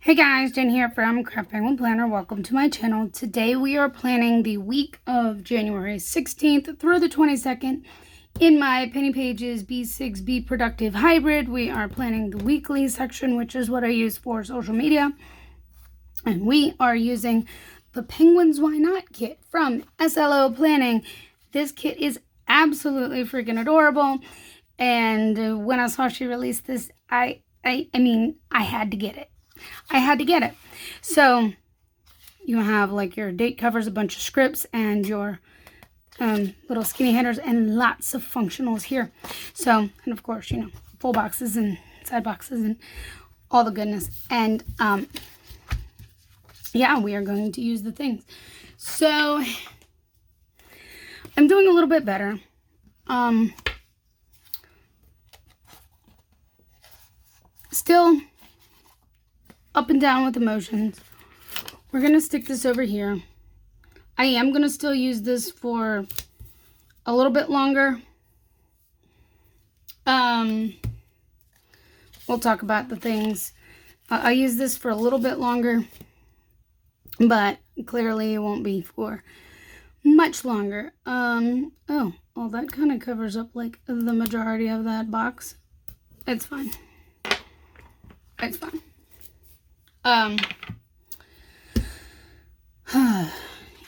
Hey guys, Jen here from Craft Penguin Planner. Welcome to my channel. Today we are planning the week of January 16th through the 22nd in my Penny Pages B6 Be Productive Hybrid. We are planning the weekly section, which is what I use for social media. And we are using the Penguins Why Not kit from sLo Planning. This kit is absolutely freaking adorable. And when I saw she released this, I had to get it. So you have like your date covers, a bunch of scripts, and your little skinny headers, and lots of functionals here. So, and of course, full boxes and side boxes and all the goodness. And yeah, we are going to use the things. So I'm doing a little bit better. Still up and down with emotions. We're going to stick this over here. I am going to still use this for a little bit longer. We'll talk about the things. I use this for a little bit longer, but clearly it won't be for much longer. Oh, well, that kind of covers up like the majority of that box. It's fine. It's fine.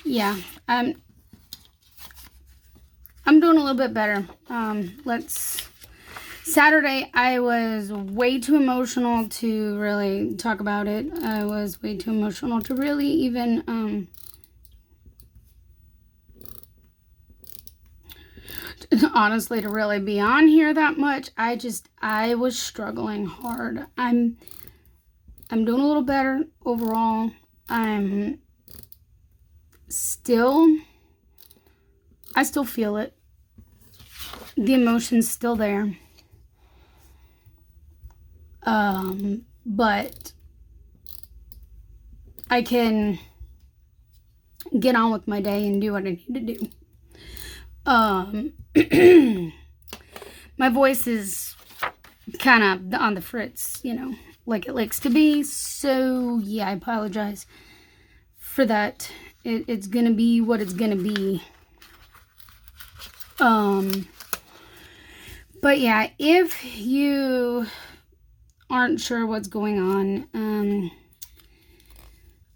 Yeah, I'm doing a little bit better. Saturday, I was way too emotional to really talk about it. I was way too emotional to really even, honestly, to really be on here that much. I was struggling hard. I'm doing a little better overall. I still feel it. The emotion's still there. But I can get on with my day and do what I need to do. My voice is kind of on the fritz, like it likes to be. So yeah, I apologize for that. It's gonna be what it's gonna be. But yeah, if you aren't sure what's going on,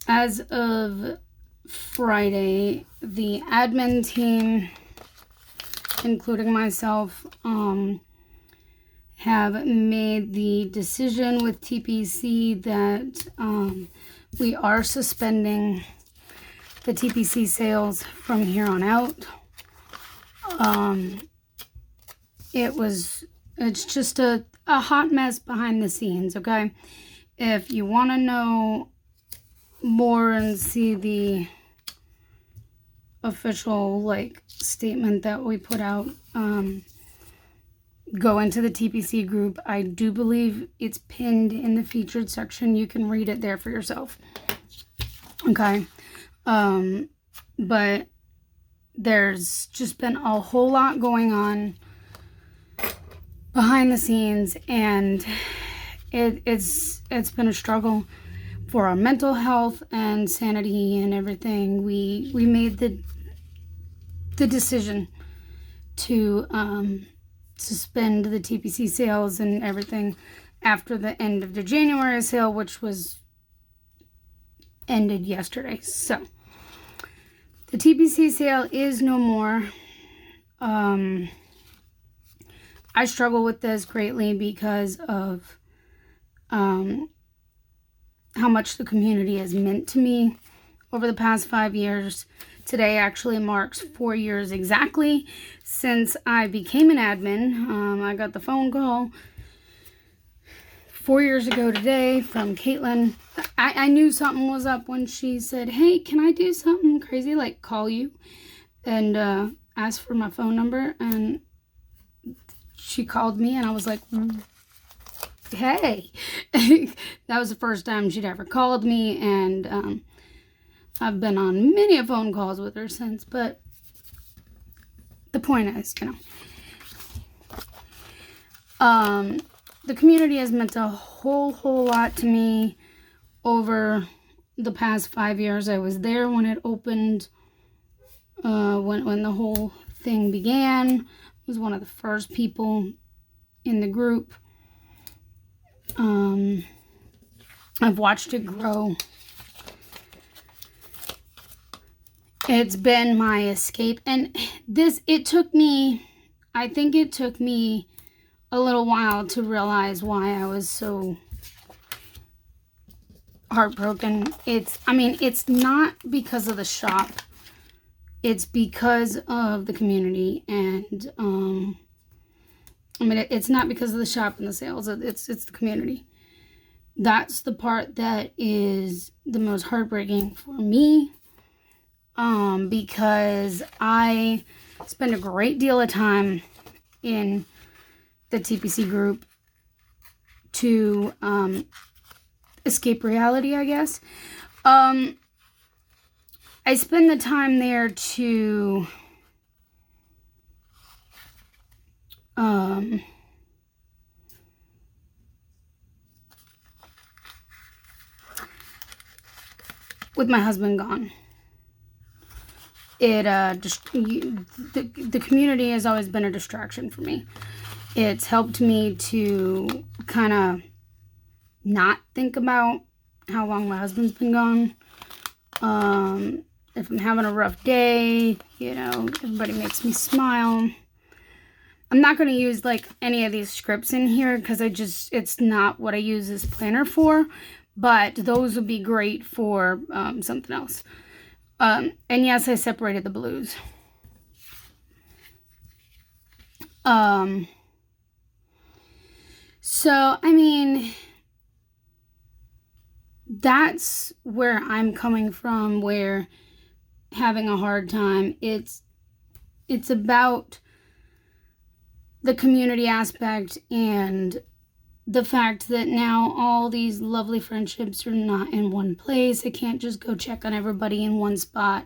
as of Friday, the admin team, including myself, have made the decision with TPC that we are suspending the TPC sales from here on out. It's just a hot mess behind the scenes, okay? If you want to know more and see the official statement that we put out, go into the TPC group. I do believe it's pinned in the featured section. You can read it there for yourself. Okay. But there's just been a whole lot going on behind the scenes, and it's been a struggle for our mental health and sanity and everything. We made the decision to suspend the TPC sales and everything after the end of the January sale, which was ended yesterday. So the TPC sale is no more. I struggle with this greatly because of how much the community has meant to me over the past 5 years. Today actually marks 4 years exactly since I became an admin. I got the phone call 4 years ago today from Caitlin. I knew something was up when she said, hey, can I do something crazy, like call you and ask for my phone number? And she called me, and I was like, hey. That was the first time she'd ever called me, and I've been on many phone calls with her since. But the point is, the community has meant a whole lot to me over the past 5 years. I was there when it opened, when the whole thing began. I was one of the first people in the group. I've watched it grow. It's been my escape. And I think it took me a little while to realize why I was so heartbroken. It's not because of the shop. It's because of the community. And, it's not because of the shop and the sales. It's the community. That's the part that is the most heartbreaking for me. Because I spend a great deal of time in the TPC group to escape reality, I guess. I spend the time there to with my husband gone. The community has always been a distraction for me. It's helped me to kind of not think about how long my husband's been gone. If I'm having a rough day, everybody makes me smile. I'm not going to use like any of these scripts in here because it's not what I use this planner for, but those would be great for something else. And yes, I separated the blues. So, that's where I'm coming from, where having a hard time. It's about the community aspect and the fact that now all these lovely friendships are not in one place. I can't just go check on everybody in one spot.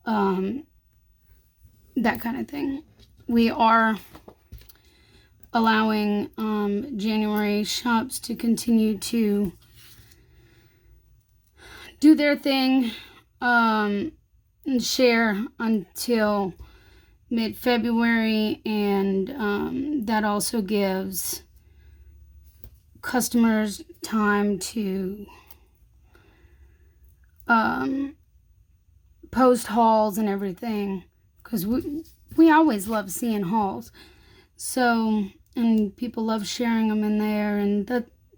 That kind of thing. We are allowing January shops to continue to do their thing and share until mid-February, and that also gives customers time to post hauls and everything, because we always love seeing hauls. So, and people love sharing them in there, and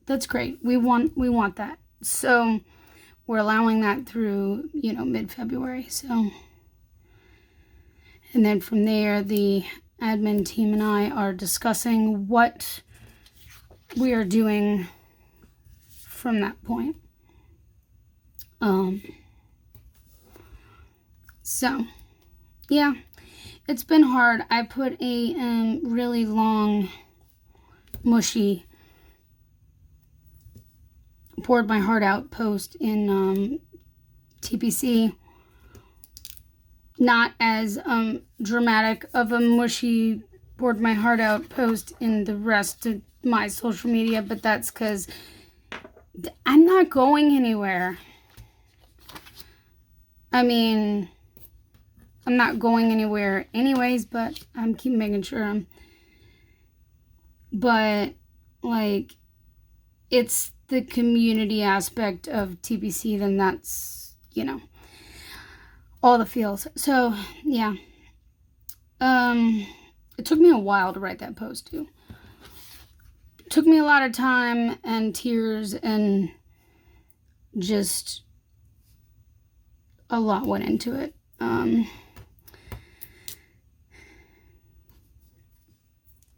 that's great. We want that. So we're allowing that through mid-February. So, and then from there, the admin team and I are discussing what we are doing from that point. So, yeah, it's been hard. I put a really long, mushy, poured my heart out post in TPC. Not as dramatic of a mushy, poured my heart out post in the rest of my social media, but that's because I'm not going anywhere. I'm not going anywhere anyways, but I'm keep making sure but like, it's the community aspect of TPC, then that's all the feels. So yeah, it took me a while to write that post too. It took me a lot of time and tears, and just a lot went into it.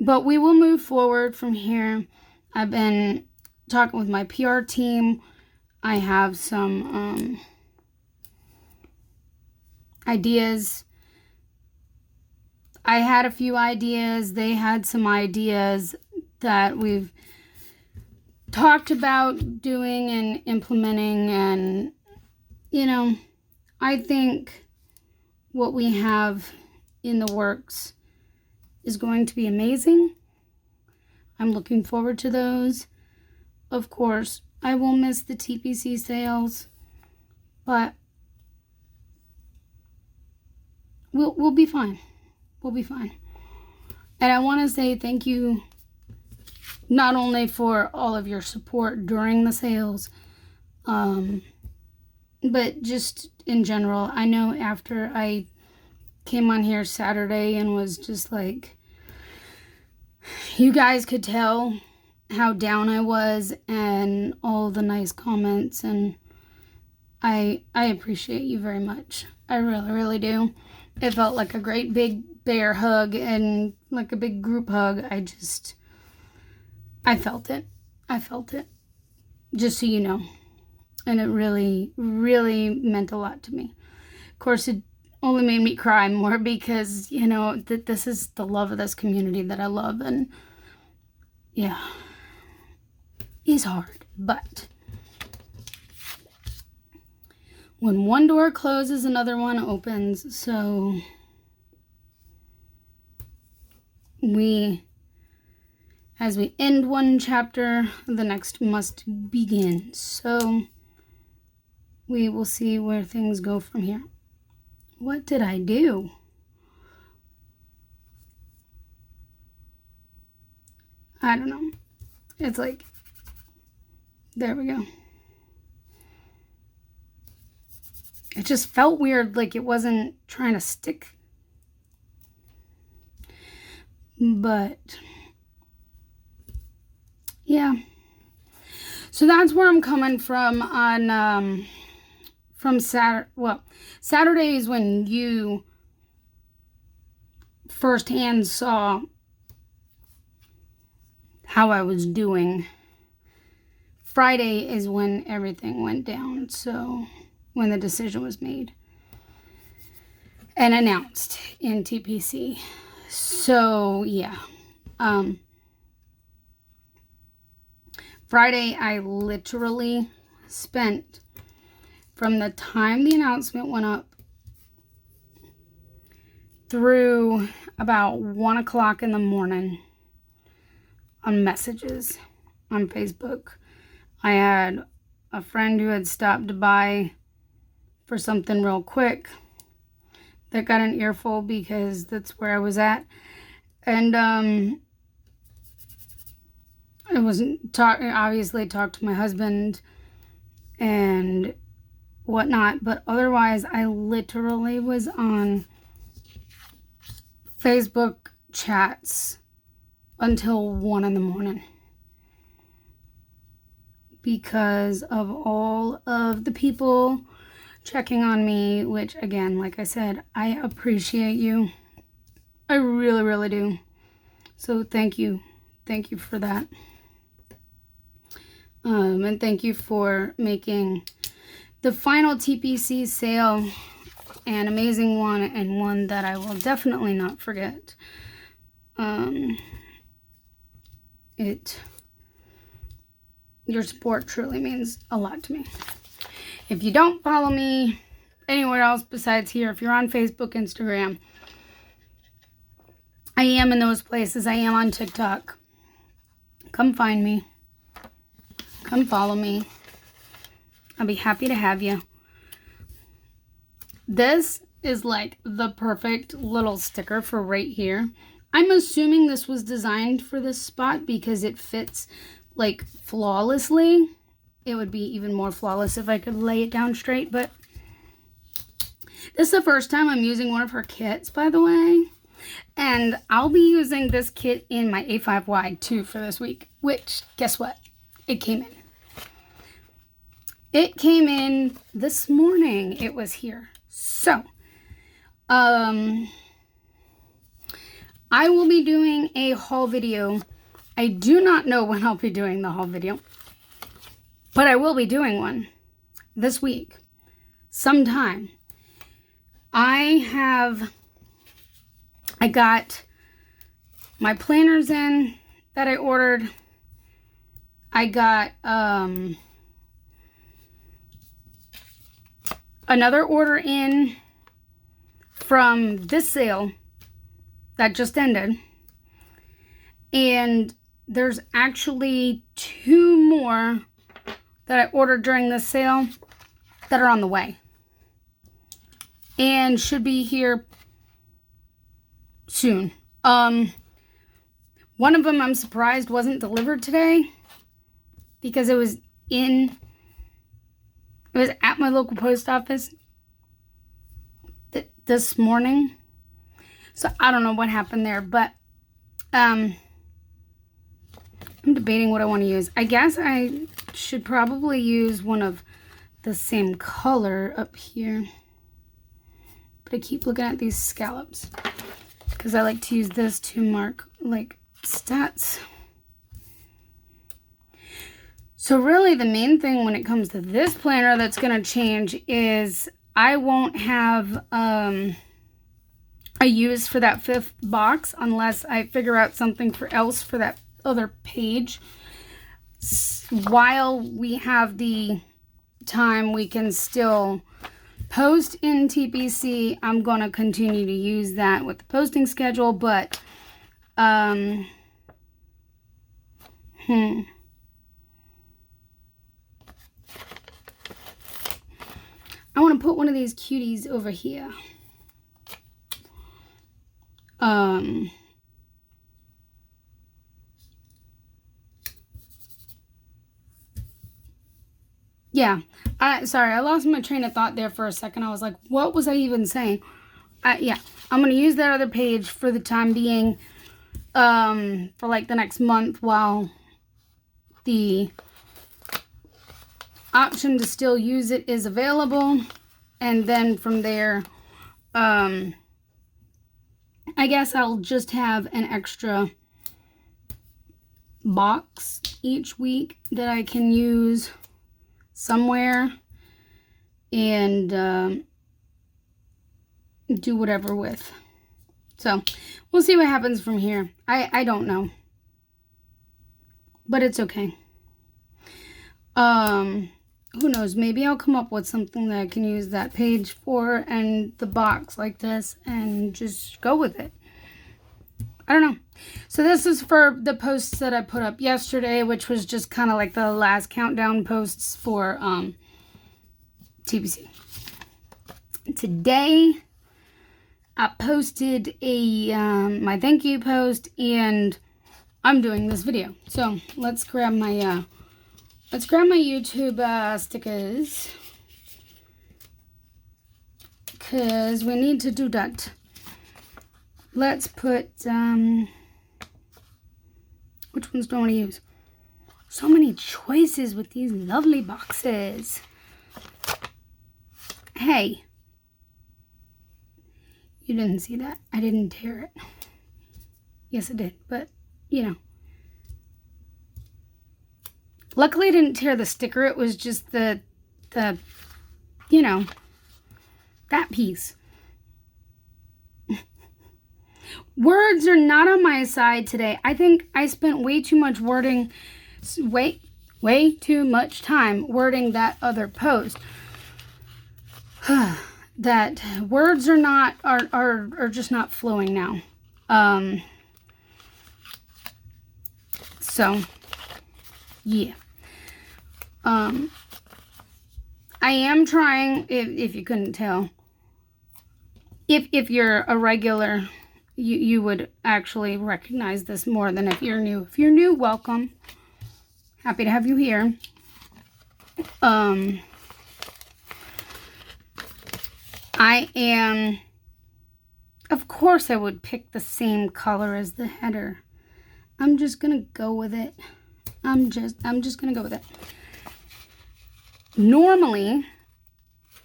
But we will move forward from here. I've been talking with my PR team. I have some ideas. I had a few ideas. They had some ideas that we've talked about doing and implementing. And, I think what we have in the works is going to be amazing. I'm looking forward to those. Of course, I will miss the TPC sales, but we'll be fine. We'll be fine. And I want to say thank you not only for all of your support during the sales, but just in general. I know after I came on here Saturday and was just like, you guys could tell how down I was, and all the nice comments, and I appreciate you very much. I really, really do. It felt like a great big bear hug and like a big group hug. I felt it. I felt it. Just so you know. And it really, really meant a lot to me. Of course, it only made me cry more because, you know, this is the love of this community that I love. And yeah, it's hard. But when one door closes, another one opens. So as we end one chapter, the next must begin. So we will see where things go from here. What did I do? I don't know. It's like, there we go. It just felt weird, like it wasn't trying to stick. But yeah. So that's where I'm coming from on from Saturday. Well, Saturday is when you firsthand saw how I was doing. Friday is when everything went down. So when the decision was made and announced in TPC. So yeah. Friday, I literally spent, from the time the announcement went up through about 1 o'clock in the morning, on messages on Facebook. I had a friend who had stopped by for something real quick that got an earful because that's where I was at. And I wasn't obviously talked to my husband and whatnot, but otherwise I literally was on Facebook chats until 1 in the morning because of all of the people checking on me, which again, like I said, I appreciate you. I really, really do. So thank you. Thank you for that. And thank you for making the final TPC sale an amazing one, and one that I will definitely not forget. Your support truly means a lot to me. If you don't follow me anywhere else besides here, if you're on Facebook, Instagram, I am in those places. I am on TikTok. Come find me. Come follow me. I'll be happy to have you. This is like the perfect little sticker for right here. I'm assuming this was designed for this spot because it fits like flawlessly. It would be even more flawless if I could lay it down straight, but this is the first time I'm using one of her kits, by the way. And I'll be using this kit in my A5Y too for this week, which, guess what? It came in. It came in this morning. It was here. So, I will be doing a haul video. I do not know when I'll be doing the haul video, but I will be doing one this week, sometime. I got my planners in that I ordered. I got another order in from this sale that just ended. And there's actually 2 more that I ordered during this sale that are on the way. And should be here soon. One of them I'm surprised wasn't delivered today because it was at my local post office this morning. So I don't know what happened there, but I'm debating what I want to use. I guess I should probably use one of the same color up here. But I keep looking at these scallops because I like to use this to mark like stats. So really the main thing when it comes to this planner that's going to change is I won't have a use for that 5th box unless I figure out something else for that other page. While we have the time, we can still post in TPC. I'm going to continue to use that with the posting schedule, but I want to put one of these cuties over here. Yeah, sorry, I lost my train of thought there for a second. I was like, what was I even saying? Yeah, I'm going to use that other page for the time being, for like the next month while the option to still use it is available. And then from there, I guess I'll just have an extra box each week that I can use somewhere and do whatever with. So we'll see what happens from here. I don't know, but it's okay. Who knows, maybe I'll come up with something that I can use that page for and the box like this and just go with it. I don't know. So this is for the posts that I put up yesterday, which was just kind of like the last countdown posts for TBC. Today, I posted a my thank you post, and I'm doing this video. So let's grab my YouTube stickers, because we need to do that. Let's put, which ones do I want to use? So many choices with these lovely boxes. Hey, you didn't see that. I didn't tear it. Yes, I did, but, you know. Luckily, I didn't tear the sticker. It was just the you know, that piece. Words are not on my side today. I think I spent way too much wording, way too much time wording that other post. That words are just not flowing now. So yeah. I am trying, if you couldn't tell, if you're a regular, you would actually recognize this more than if you're new. If you're new, welcome. Happy to have you here. I am, of course I would pick the same color as the header. I'm just gonna go with it. I'm just gonna go with it. Normally,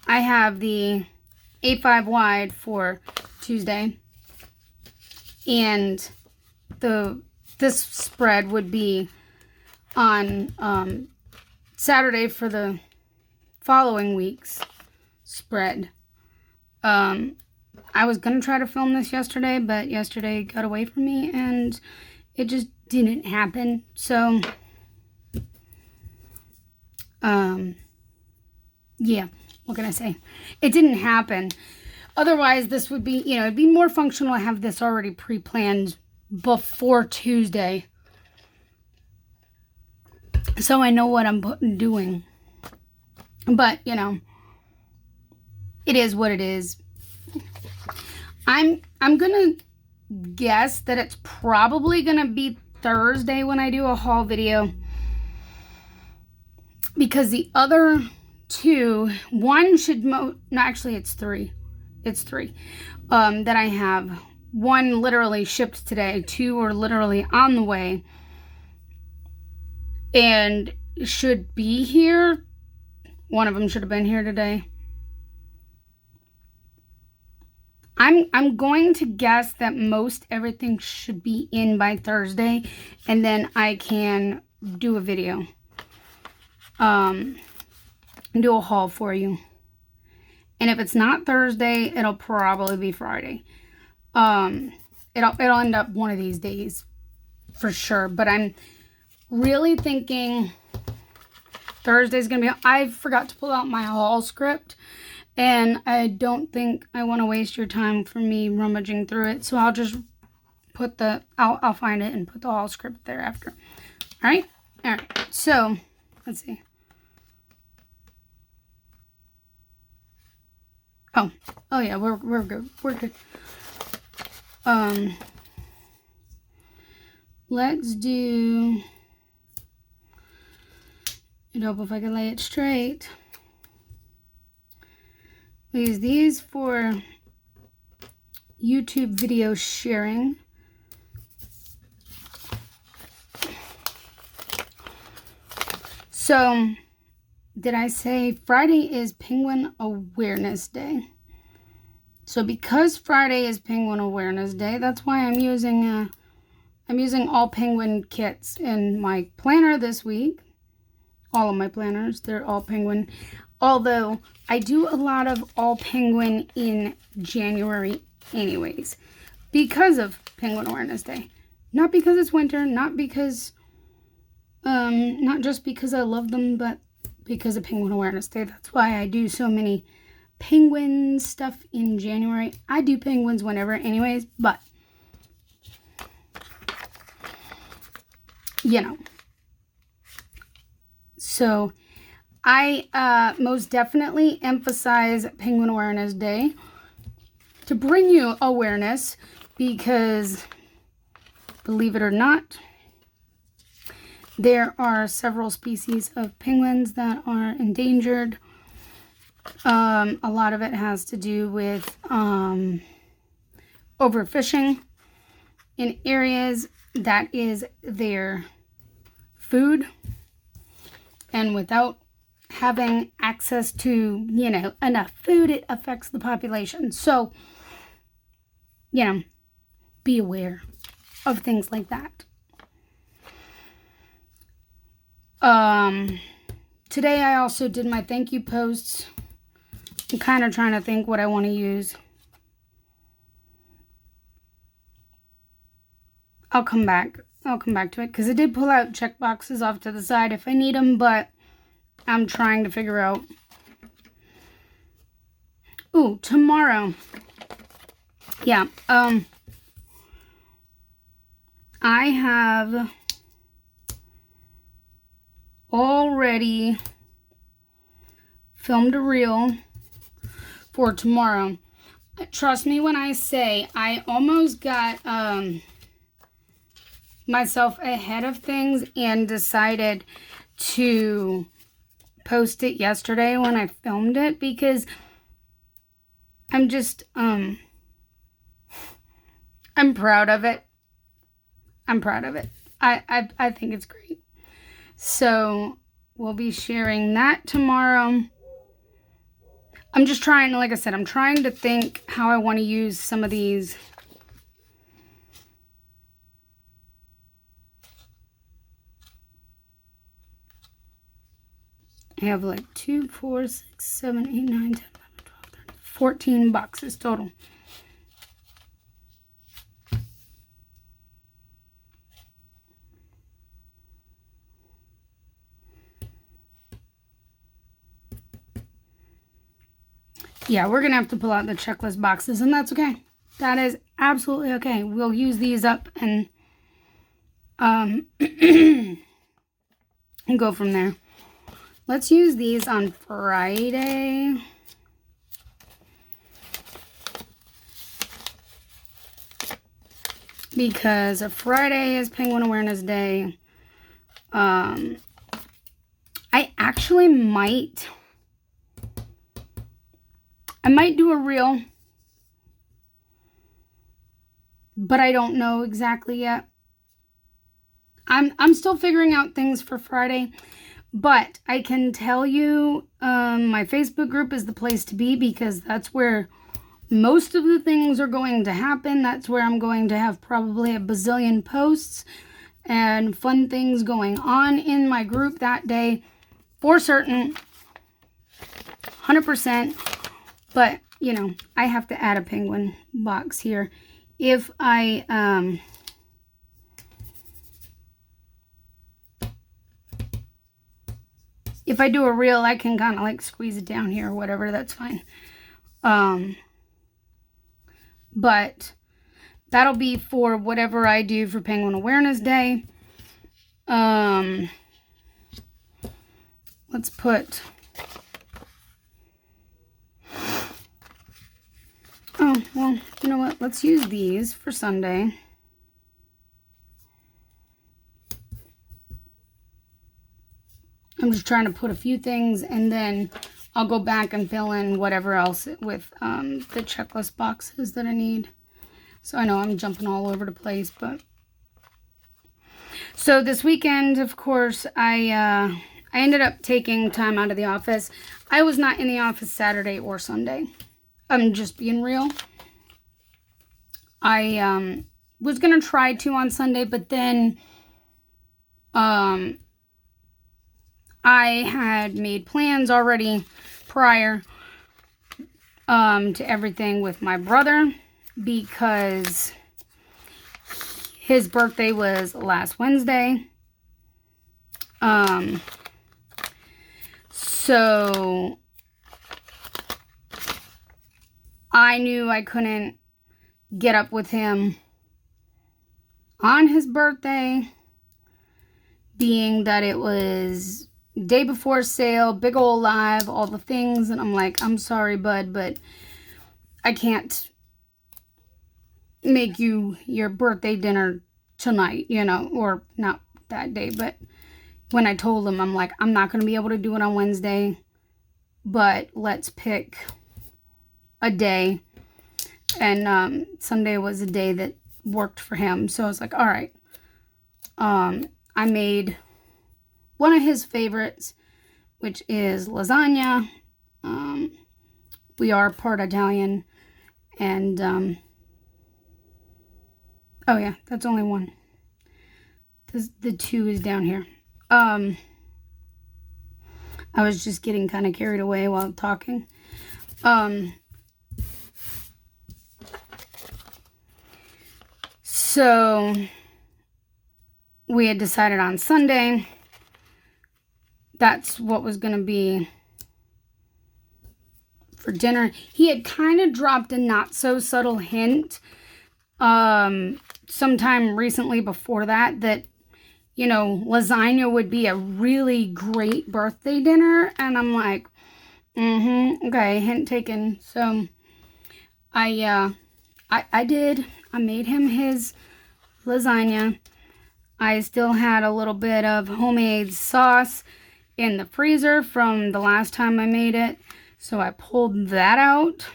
I have the A5 wide for Tuesday, and this spread would be on Saturday for the following week's spread. I was gonna try to film this yesterday, but yesterday got away from me, and it just didn't happen. So, yeah, what can I say? It didn't happen. Otherwise, this would be, you know, it'd be more functional to have this already pre-planned before Tuesday, so I know what I'm doing. But, you know, it is what it is. I'm gonna guess that it's probably gonna be Thursday when I do a haul video, because the other two, one should no, actually it's three that I have. One literally shipped today, two are literally on the way and should be here. One of them should have been here today. I'm going to guess that most everything should be in by Thursday, and then I can do a video, do a haul for you. And if it's not Thursday, it'll probably be Friday. It'll end up one of these days for sure. But I'm really thinking Thursday's gonna be. I forgot to pull out my haul script, and I don't think I want to waste your time for me rummaging through it. So I'll just put I'll find it and put the haul script there after. All right. So let's see. Oh yeah, we're good. We're good. Let's do. I hope if I can lay it straight. We use these for YouTube video sharing. So, did I say Friday is Penguin Awareness Day? So because Friday is Penguin Awareness Day, that's why I'm using all penguin kits in my planner this week. All of my planners, they're all penguin. Although I do a lot of all penguin in January anyways, because of Penguin Awareness Day. Not because it's winter, not just because I love them, but because of Penguin Awareness Day. That's why I do so many penguin stuff in January. I do penguins whenever anyways, but you know. So I most definitely emphasize Penguin Awareness Day to bring you awareness, because believe it or not, there are several species of penguins that are endangered. A lot of it has to do with overfishing in areas that is their food, and without having access to, you know, enough food, it affects the population. So, you know, be aware of things like that. Today I also did my thank you posts. I'm kind of trying to think what I want to use. I'll come back to it, because I did pull out check boxes off to the side if I need them, but I'm trying to figure out. Ooh, tomorrow. Yeah, I have already filmed a reel for tomorrow. Trust me when I say I almost got myself ahead of things and decided to post it yesterday when I filmed it, because I'm just I'm proud of it. I'm proud of it. I think it's great. So we'll be sharing that tomorrow. I'm just trying, like I said, I'm trying to think how I want to use some of these. I have like 2, 4, 6, 7, 8, 9, 10, 11, 12, 13, 14 boxes total. Yeah, we're going to have to pull out the checklist boxes, and that's okay. That is absolutely okay. We'll use these up and and go from there. let's use these on Friday. Because Friday is Penguin Awareness Day. I actually might do a reel, but I don't know exactly yet. I'm still figuring out things for Friday, but I can tell you my Facebook group is the place to be, because that's where most of the things are going to happen. That's where I'm going to have probably a bazillion posts and fun things going on in my group that day, for certain, 100%. But, you know, I have to add a penguin box here. If I, do a reel, I can kind of like squeeze it down here or whatever. That's fine. But that'll be for whatever I do for Penguin Awareness Day. Let's put... Oh, well, you know what? Let's use these for Sunday. I'm just trying to put a few things, and then I'll go back and fill in whatever else with the checklist boxes that I need. So I know I'm jumping all over the place, but... So this weekend, of course, I ended up taking time out of the office. I was not in the office Saturday or Sunday. I'm just being real. I was going to try to on Sunday, but then I had made plans already prior to everything with my brother, because his birthday was last Wednesday. So I knew I couldn't get up with him on his birthday, being that it was day before sale, big old live, all the things. And I'm like, I'm sorry, bud, but I can't make you your birthday dinner tonight, you know, or not that day. But when I told him, I'm like, I'm not going to be able to do it on Wednesday, but let's pick a day. And Sunday was a day that worked for him. So I was like, all right. I made one of his favorites, which is lasagna. We are part Italian. And, oh yeah, that's only one. The two is down here. I was just getting kind of carried away while talking. So we had decided on Sunday that's what was going to be for dinner. He had kind of dropped a not so subtle hint sometime recently before that, you know, lasagna would be a really great birthday dinner. And I'm like, okay, hint taken. So I did. I made him his lasagna. I still had a little bit of homemade sauce in the freezer from the last time I made it. So I pulled that out.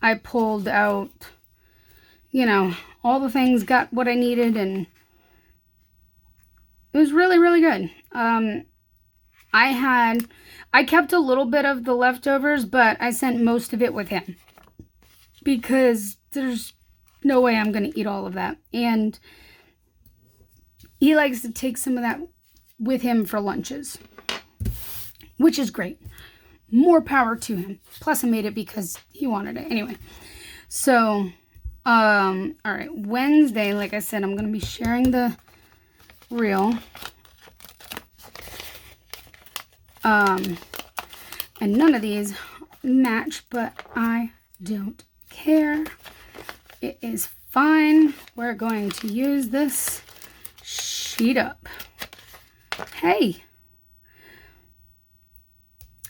I pulled out, you know, all the things, got what I needed, and it was really, really good. I kept a little bit of the leftovers, but I sent most of it with him, because there's no way I'm going to eat all of that. And he likes to take some of that with him for lunches, which is great. More power to him. Plus I made it because he wanted it. Anyway, so, all right, Wednesday, like I said, I'm going to be sharing the reel. And none of these match, but I don't care. It is fine. We're going to use this sheet up. Hey,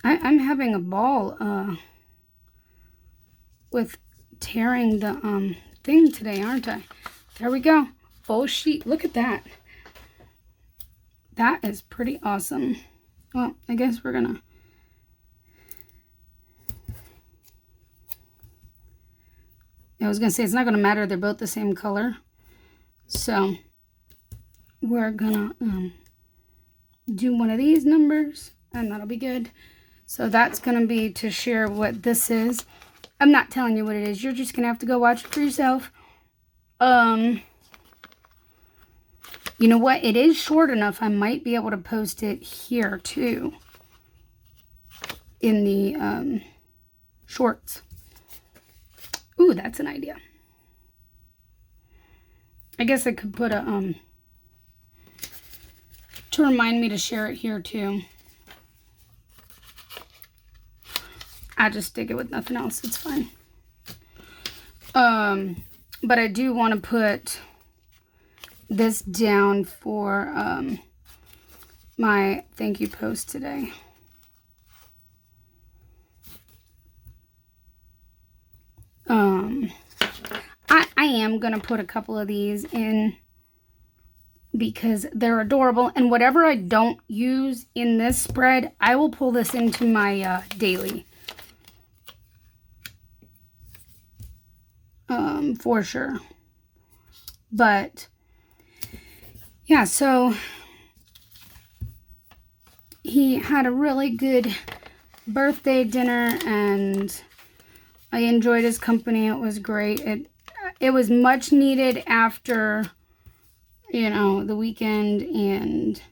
I'm having a ball with tearing the thing today, aren't I? There we go. Full sheet. Look at that. That is pretty awesome. Well, I guess we're gonna... I was gonna say, it's not gonna matter. They're both the same color. So we're gonna do one of these numbers, and that'll be good. So that's gonna be to share what this is. I'm not telling you what it is. You're just gonna have to go watch it for yourself. You know what? It is short enough. I might be able to post it here too, in the shorts. Ooh, that's an idea. I guess I could put a to remind me to share it here too. I just stick it with nothing else. It's fine. But I do want to put this down for my thank you post today. I am gonna put a couple of these in because they're adorable, and whatever I don't use in this spread, I will pull this into my daily. For sure. But yeah, so he had a really good birthday dinner, and I enjoyed his company. It was great. It was much needed after, you know, the weekend and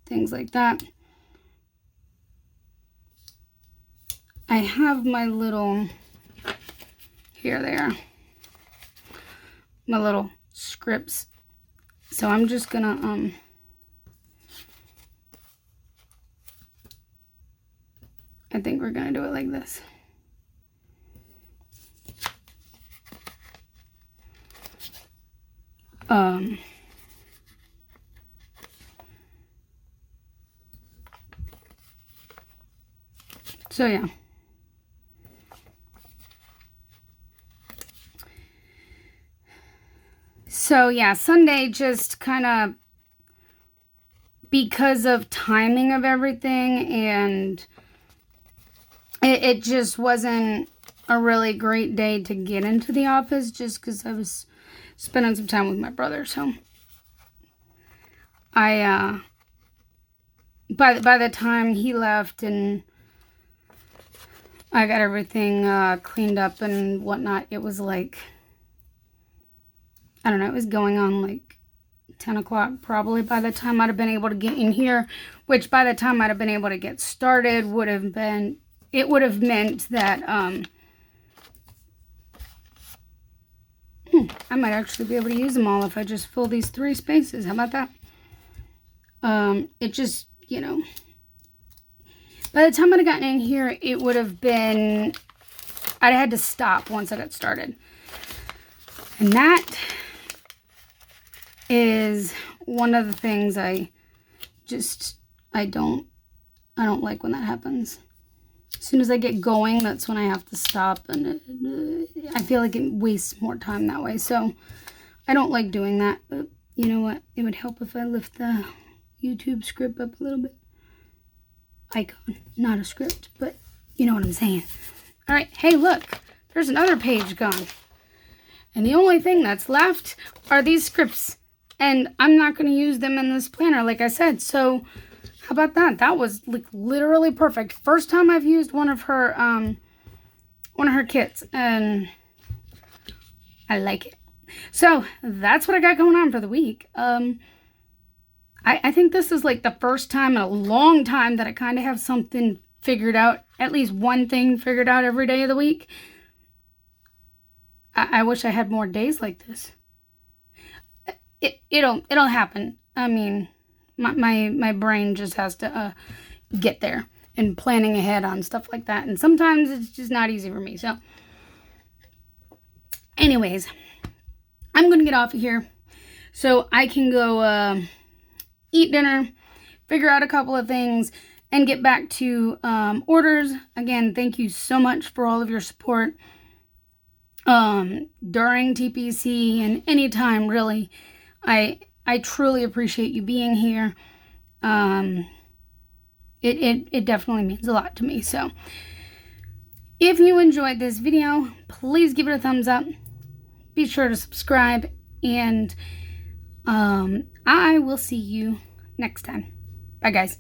things like that. I have my little, here they are, my little scripts. So I'm just gonna, I think we're gonna do it like this. So yeah. So yeah, Sunday just kind of, because of timing of everything, and it just wasn't a really great day to get into the office, just because I was spending some time with my brother. So I by the time he left and I got everything cleaned up and whatnot, it was like, I don't know, it was going on like 10 o'clock probably by the time I'd have been able to get in here, which by the time I'd have been able to get started would have been, it would have meant that I might actually be able to use them all if I just fill these 3 spaces. How about that? It just, you know, by the time I'd have gotten in here, it would have been, I'd had to stop once I got started. And that is one of the things I don't like when that happens. As soon as I get going, that's when I have to stop, and I feel like it wastes more time that way. So I don't like doing that, but you know what? It would help if I lift the YouTube script up a little bit. Icon, not a script, but you know what I'm saying. All right, hey, look, there's another page gone. And the only thing that's left are these scripts. And I'm not going to use them in this planner, like I said. So how about that? That was like literally perfect. First time I've used one of her kits, and I like it. So that's what I got going on for the week. I think this is like the first time in a long time that I kind of have something figured out, at least one thing figured out every day of the week. I wish I had more days like this. It'll happen. I mean, my brain just has to get there, and planning ahead on stuff like that. And sometimes it's just not easy for me. So anyways, I'm going to get off of here so I can go eat dinner, figure out a couple of things, and get back to orders. Again, thank you so much for all of your support during TPC and anytime, really. I truly appreciate you being here. It definitely means a lot to me. So if you enjoyed this video, please give it a thumbs up. Be sure to subscribe, and I will see you next time. Bye, guys.